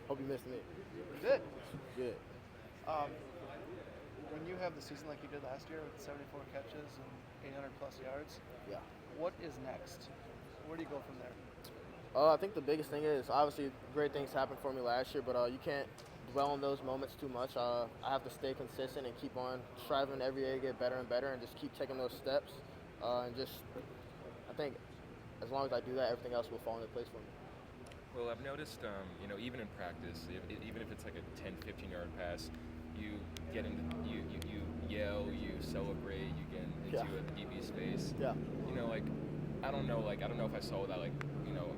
Hope you missed me. Good. Good. Um, when you have the season like you did last year with 74 catches and 800 plus yards, Yeah. what is next? Where do you go from there? I think the biggest thing is obviously great things happened for me last year, but you can't dwell on those moments too much. I have to stay consistent and keep on striving every day to get better and better, and just keep taking those steps. And just I think as long as I do that, everything else will fall into place for me. Well, I've noticed, even in practice, even if it's like a 10, 15-yard pass, you get into you yell, you celebrate, you get into Yeah. a DB space. Yeah. Like I don't know if I saw that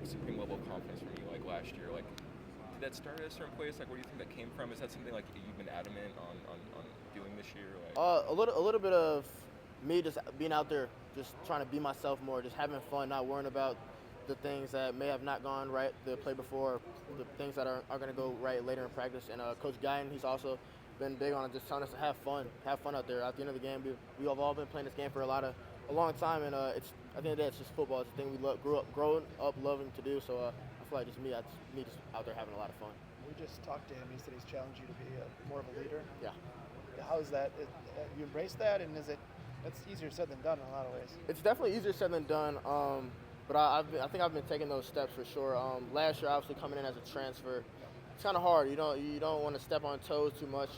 supreme level of confidence from you like last year. Like, did that start at a certain place? Like, where do you think that came from? Is that something like you've been adamant on doing this year? Like, A little bit of me just being out there, just trying to be myself more, just having fun, not worrying about the things that may have not gone right the play before, the things that are going to go right later in practice. And Coach Guyan, he's also been big on it, just telling us to have fun out there. At the end of the game, we have all been playing this game for a long time, and it's at the end of the day, it's just football. It's a thing we growing up loving to do. So I feel like just me just out there having a lot of fun. We just talked to him. He said he's challenged you to be more of a leader. Yeah. How is that? You embrace that, and is it? That's easier said than done in a lot of ways. It's definitely easier said than done. But I think I've been taking those steps for sure. Last year, obviously coming in as a transfer, it's kind of hard. You don't want to step on toes too much.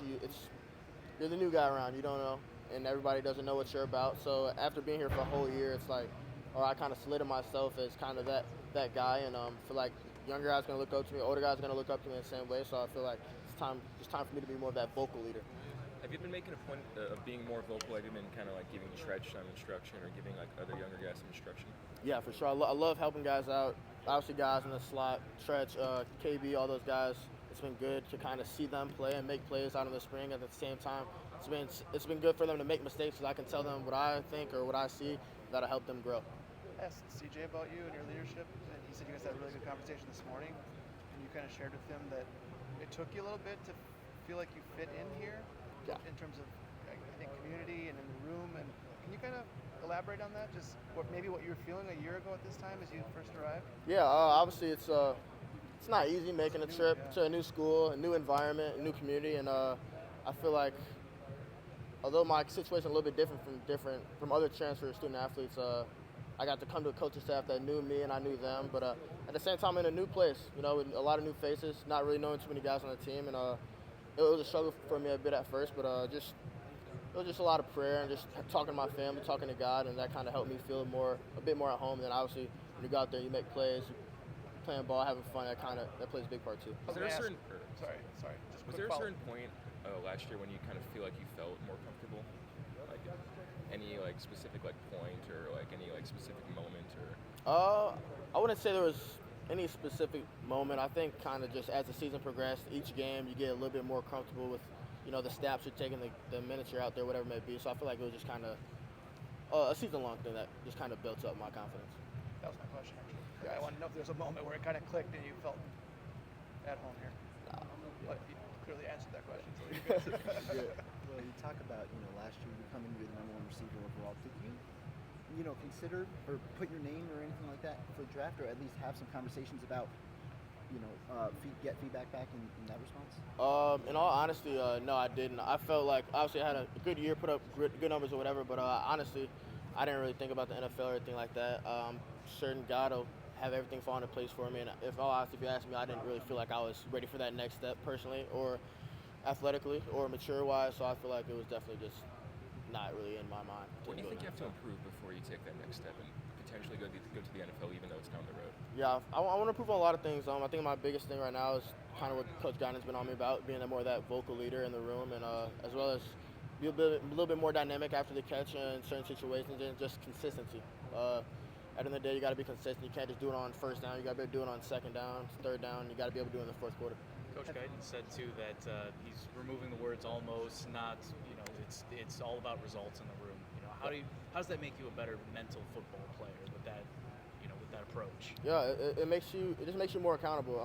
You're the new guy around. You don't know, and everybody doesn't know what you're about. So after being here for a whole year, it's like, or I kind of solidify myself as kind of that guy, and feel like younger guys gonna look up to me, older guys gonna look up to me in the same way. So I feel like it's time for me to be more of that vocal leader. have you been making a point of being more vocal? Have you been kind of like giving Tretch some instruction or giving like other younger guys some instruction? Yeah, for sure. I love helping guys out. Obviously, guys in the slot, Tretch, KB, all those guys. It's been good to kind of see them play and make plays out in the spring. At the same time, it's been good for them to make mistakes, so I can tell them what I think or what I see that'll help them grow. I asked CJ about you and your leadership, and he said you guys had a really good conversation this morning, and you kind of shared with him that it took you a little bit to feel like you fit in here, Yeah. in terms of I think community and in the room. And can you kind of elaborate on that? Just what you were feeling a year ago at this time as you first arrived. Yeah, obviously it's not easy making a New, trip yeah. to a new school, a new environment, a new community, and I feel like although my situation a little bit different from other transfer student athletes, I got to come to a coaching staff that knew me and I knew them. But at the same time, in a new place, with a lot of new faces, not really knowing too many guys on the team, and it was a struggle for me a bit at first, but just it was just a lot of prayer and just talking to my family, talking to God, and that kind of helped me feel a bit more at home. And then obviously, when you go out there, you make plays, playing ball, having fun. That plays a big part too. Was there a certain Sorry. Just Was quick there a follow. certain point last year when you kind of feel like you felt more comfortable? Like any like specific like point or like any like specific moment or I wouldn't say there was any specific moment. I think kind of just as the season progressed, each game you get a little bit more comfortable with, the snaps you're taking, the minutes you're out there, whatever it may be. So I feel like it was just kind of a season-long thing that just kind of built up my confidence. That was my question actually. Yeah, I want to know if there's a moment where it kind of clicked and you felt at home here. But you clearly answered that question. So you're good. Yeah. Well, you talk about, last year you come in, you're the number one receiver overall. Did you, consider or put your name or anything like that for the draft, or at least have some conversations about, get feedback back in that response? In all honesty, no, I didn't. I felt like obviously I had a good year, put up good numbers or whatever, but honestly, I didn't really think about the NFL or anything like that. Certain God will have everything fall into place for me, and if you ask me, I didn't really feel like I was ready for that next step personally, or athletically, or mature-wise. So I feel like it was definitely just not really in my mind. what do you go think to you have to NFL. improve before you take that next step and potentially go to the NFL even though it's down the road? Yeah, I want to improve on a lot of things. I think my biggest thing right now is kind of what Coach Guidon's been on me about, being more of that vocal leader in the room, and as well as be a little bit more dynamic after the catch in certain situations, and just consistency. At the end of the day, you got to be consistent. You can't just do it on first down. You got to be able to do it on second down, third down. You got to be able to do it in the fourth quarter. Coach Guyton said too that he's removing the words almost, not, it's all about results in the room. How does that make you a better mental football player with that, with that approach? Yeah, it just makes you more accountable.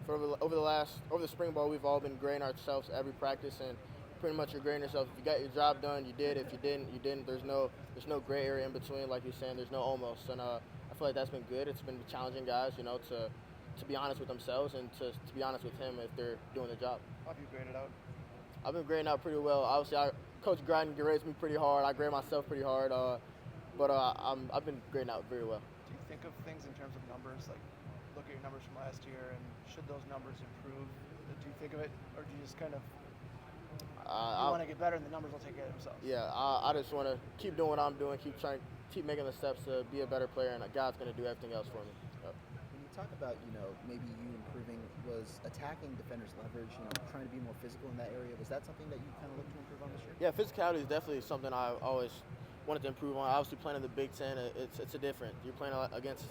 Over the spring ball, we've all been grading ourselves every practice, and pretty much you're grading yourself. If you got your job done, you did. If you didn't, you didn't. There's no gray area in between, like you're saying. There's no almost, and I feel like that's been good. It's been challenging guys, to to be honest with themselves and to be honest with him if they're doing the job. How have you graded out? I've been grading out pretty well. Obviously, Coach Gradden grades me pretty hard. I grade myself pretty hard, but I've been grading out very well. Do you think of things in terms of numbers, like look at your numbers from last year, and should those numbers improve? Do you think of it, or do you just kind of you want to get better, and the numbers will take care of themselves? Yeah, I just want to keep doing what I'm doing, keep making the steps to be a better player, and God's going to do everything else for me. Yep. When you talk about, maybe you improving, was attacking defenders' leverage, trying to be more physical in that area, was that something that you kind of looked to improve on this year? Yeah, physicality is definitely something I always wanted to improve on. Obviously, playing in the Big Ten, it's a different. You're playing against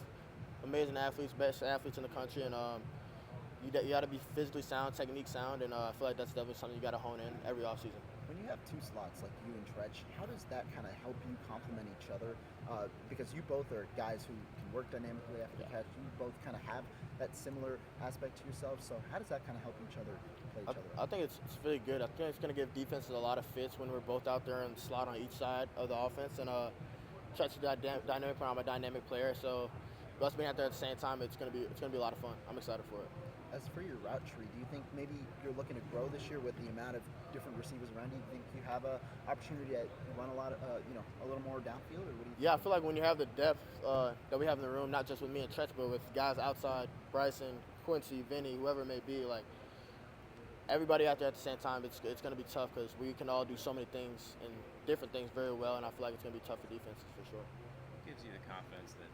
amazing athletes, best athletes in the country, and you got to be physically sound, technique sound, and I feel like that's definitely something you got to hone in every offseason. When you have two slots like you and Tretch, how does that kind of help you complement each other? Because you both are guys who can work dynamically after the catch. You both kind of have that similar aspect to yourself. So how does that kind of help each other play each other? I think it's really good. I think it's going to give defenses a lot of fits when we're both out there and slot on each side of the offense. And Tretch is a dynamic player. I'm a dynamic player. So us being out there at the same time, it's going to be a lot of fun. I'm excited for it. As for your route tree, do you think maybe you're looking to grow this year with the amount of different receivers around you? Do you think you have an opportunity to run a lot of, a little more downfield, or what do you think? Yeah, I feel like when you have the depth that we have in the room, not just with me and Tretch, but with guys outside, Bryson, Quincy, Vinny, whoever it may be, like everybody out there at the same time, it's going to be tough because we can all do so many things and different things very well, and I feel like it's going to be tough for defenses for sure. What gives you the confidence that